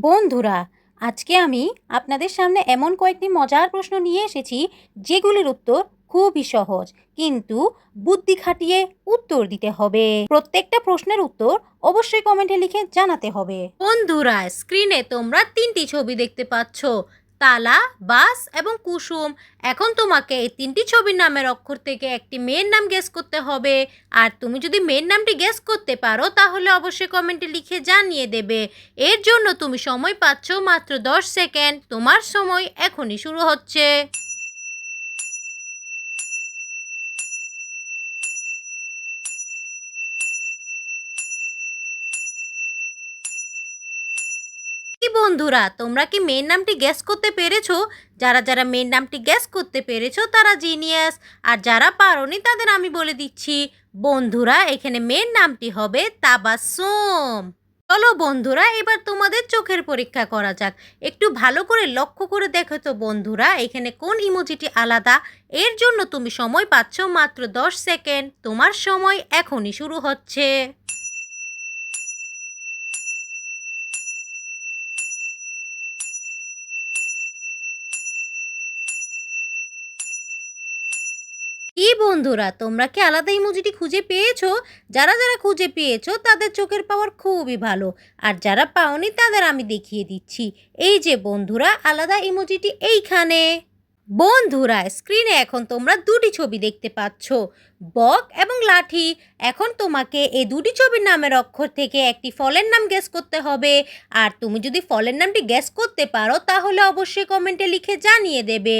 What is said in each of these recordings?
বন্ধুরা, আজকে আমি আপনাদের সামনে এমন কয়েকটি মজার প্রশ্ন নিয়ে এসেছি যেগুলির উত্তর খুবই সহজ, কিন্তু বুদ্ধি খাটিয়ে উত্তর দিতে হবে। প্রত্যেকটা প্রশ্নের উত্তর অবশ্যই কমেন্টে লিখে জানাতে হবে। বন্ধুরা, স্ক্রিনে তোমরা তিনটি ছবি দেখতে পাচ্ছ, তালা, বাস এবং কুসুম। এখন তোমাকে এই তিনটি ছবির নামের অক্ষর থেকে একটি মেয়ের নাম গেস করতে হবে। আর তুমি যদি মেয়ের নামটি গেস করতে পারো তাহলে অবশ্যই কমেন্টে লিখে জানিয়ে দেবে। এর জন্য তুমি সময় পাচ্ছ মাত্র 10 সেকেন্ড। তোমার সময় এখনই শুরু হচ্ছে। কি বন্ধুরা, তোমরা কি মেয়ের নামটি গেস করতে পেরেছো? যারা যারা মেয়ের নামটি গেস করতে পেরেছো তারা জিনিয়াস। আর যারা পারোনি তাদের আমি বলে দিচ্ছি, বন্ধুরা এখানে মেয়ের নামটি হবে তাবাসসুম। চলো বন্ধুরা, এবার তোমাদের চোখের পরীক্ষা করা যাক। একটু ভালো করে লক্ষ্য করে দেখো তো বন্ধুরা, এখানে কোন ইমোজিটি আলাদা। এর জন্য তুমি সময় পাচ্ছ মাত্র 10 সেকেন্ড। তোমার সময় এখনই শুরু হচ্ছে। কি বন্ধুরা, তোমরা কি আলাদা ইমোজিটি খুঁজে পেয়েছো? যারা যারা খুঁজে পেয়েছো তাদের চোখের পাওয়ার খুবই ভালো। আর যারা পাওনি তাদের আমি দেখিয়ে দিচ্ছি। এই যে বন্ধুরা, আলাদা ইমোজিটি এইখানে। বন্ধুরা, স্ক্রিনে এখন তোমরা দুটি ছবি দেখতে পাচ্ছ, বক এবং লাঠি। এখন তোমাকে এই দুটি ছবির নামের অক্ষর থেকে একটি ফলের নাম গেস করতে হবে। আর তুমি যদি ফলের নামটি গেস করতে পারো তাহলে অবশ্যই কমেন্টে লিখে জানিয়ে দেবে।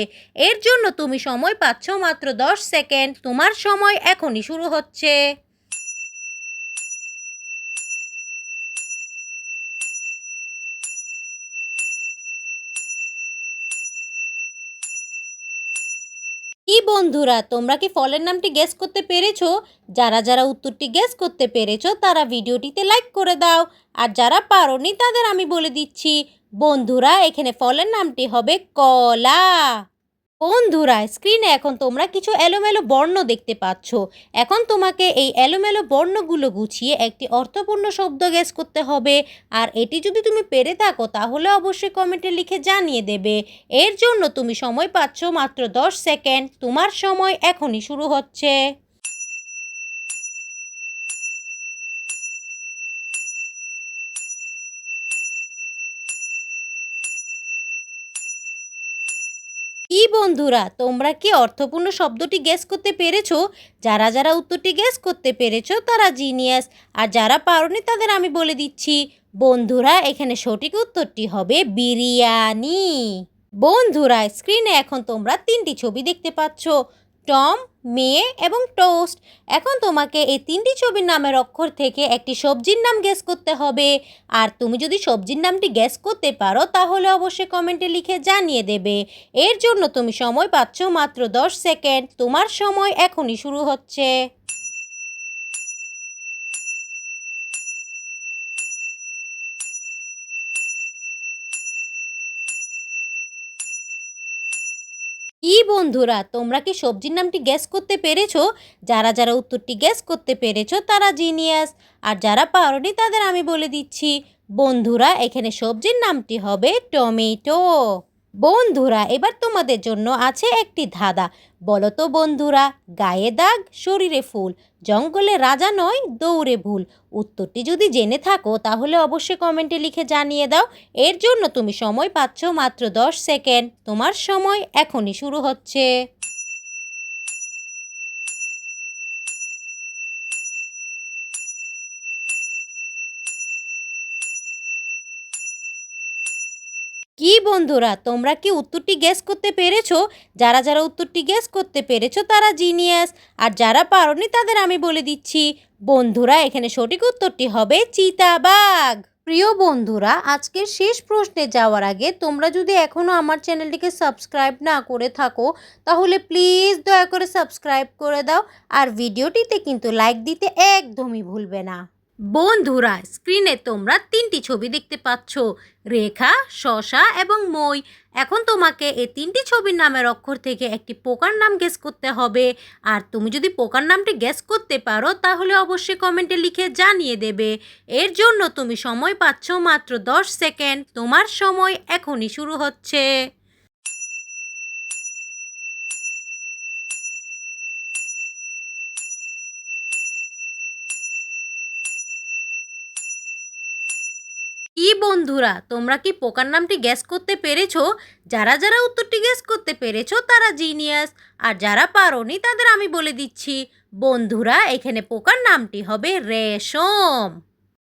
এর জন্য তুমি সময় পাচ্ছ মাত্র 10 সেকেন্ড। তোমার সময় এখনই শুরু হচ্ছে। কি বন্ধুরা, তোমরা কি ফলের নামটি গেস করতে পেরেছো? যারা যারা উত্তরটি গেস করতে পেরেছো তারা ভিডিওটিতে লাইক করে দাও। আর যারা পারোনি তাদের আমি বলে দিচ্ছি, বন্ধুরা এখানে ফলের নামটি হবে কলা। বন্ধুরা, স্ক্রিনে এখন তোমরা কিছু এলোমেলো বর্ণ দেখতে পাচ্ছ। এখন তোমাকে এই এলোমেলো বর্ণগুলো গুছিয়ে একটি অর্থপূর্ণ শব্দ গেস করতে হবে। আর এটি যদি তুমি পেরে থাকো তাহলে অবশ্যই কমেন্টে লিখে জানিয়ে দেবে। এর জন্য তুমি সময় পাচ্ছ মাত্র 10 সেকেন্ড। তোমার সময় এখনই শুরু হচ্ছে। কি বন্ধুরা, তোমরা কি অর্থপূর্ণ শব্দটি গেস করতে পেরেছো? যারা যারা উত্তরটি গেস করতে পেরেছো তারা জিনিয়াস। আর যারা পারোনি তাদের আমি বলে দিচ্ছি, বন্ধুরা এখানে সঠিক উত্তরটি হবে বিরিয়ানি। বন্ধুরা, স্ক্রিনে এখন তোমরা তিনটি ছবি দেখতে পাচ্ছ, টম, মেয়ে এবং টোস্ট। এখন তোমাকে এই তিনটি ছবির নামের অক্ষর থেকে একটি সবজির নাম গেস করতে হবে। আর তুমি যদি সবজির নামটি গেস করতে পারো তাহলে অবশ্যই কমেন্টে লিখে জানিয়ে দেবে। এর জন্য তুমি সময় পাচ্ছ মাত্র 10 সেকেন্ড। তোমার সময় এখনই শুরু হচ্ছে। কি বন্ধুরা, তোমরা কি সবজির নামটি গেস করতে পেরেছো? যারা যারা উত্তরটি গেস করতে পেরেছো তারা জিনিয়াস। আর যারা পারোনি তাদের আমি বলে দিচ্ছি, বন্ধুরা এখানে সবজির নামটি হবে টমেটো। বন্ধুরা, এবার তোমাদের জন্য আছে একটি ধাঁধা। বলো তো বন্ধুরা, গায়ে দাগ শরীরে ফুল, জঙ্গলে রাজা নয় দৌড়ে ভুল। উত্তরটি যদি জেনে থাকো তাহলে অবশ্যই কমেন্টে লিখে জানিয়ে দাও। এর জন্য তুমি সময় পাচ্ছ মাত্র 10 সেকেন্ড। তোমার সময় এখনই শুরু হচ্ছে। কি বন্ধুরা, তোমরা কি উত্তরটি গেস করতে পেরেছো? যারা যারা উত্তরটি গেস করতে পেরেছো তারা জিনিয়াস। আর যারা পারোনি তাদের আমি বলে দিচ্ছি, বন্ধুরা এখানে সঠিক উত্তরটি হবে চিতাবাঘ। প্রিয় বন্ধুরা, আজকের শেষ প্রশ্নে যাওয়ার আগে তোমরা যদি এখনও আমার চ্যানেলটিকে সাবস্ক্রাইব না করে থাকো তাহলে প্লিজ দয়া করে সাবস্ক্রাইব করে দাও। আর ভিডিওটিতে কিন্তু লাইক দিতে একদমই ভুলবে না। বন্ধুরা, স্ক্রিনে তোমরা ৩টি ছবি দেখতে পাচ্ছ, রেখা, শশা এবং মই। এখন তোমাকে এই ৩টি ছবির নামের অক্ষর থেকে একটি পোকার নাম গেস করতে হবে। আর তুমি যদি পোকার নামটি গেস করতে পারো তাহলে অবশ্যই কমেন্টে লিখে জানিয়ে দেবে। এর জন্য তুমি সময় পাচ্ছ মাত্র ১০ সেকেন্ড। তোমার সময় এখনই শুরু হচ্ছে। কি বন্ধুরা, তোমরা কি পোকার নামটি গ্যাস করতে পেরেছো? যারা যারা উত্তরটি গ্যাস করতে পেরেছো তারা জিনিয়াস, আর যারা পারোনি তাদের আমি বলে দিচ্ছি। বন্ধুরা, এখানে পোকার নামটি হবে রেশম।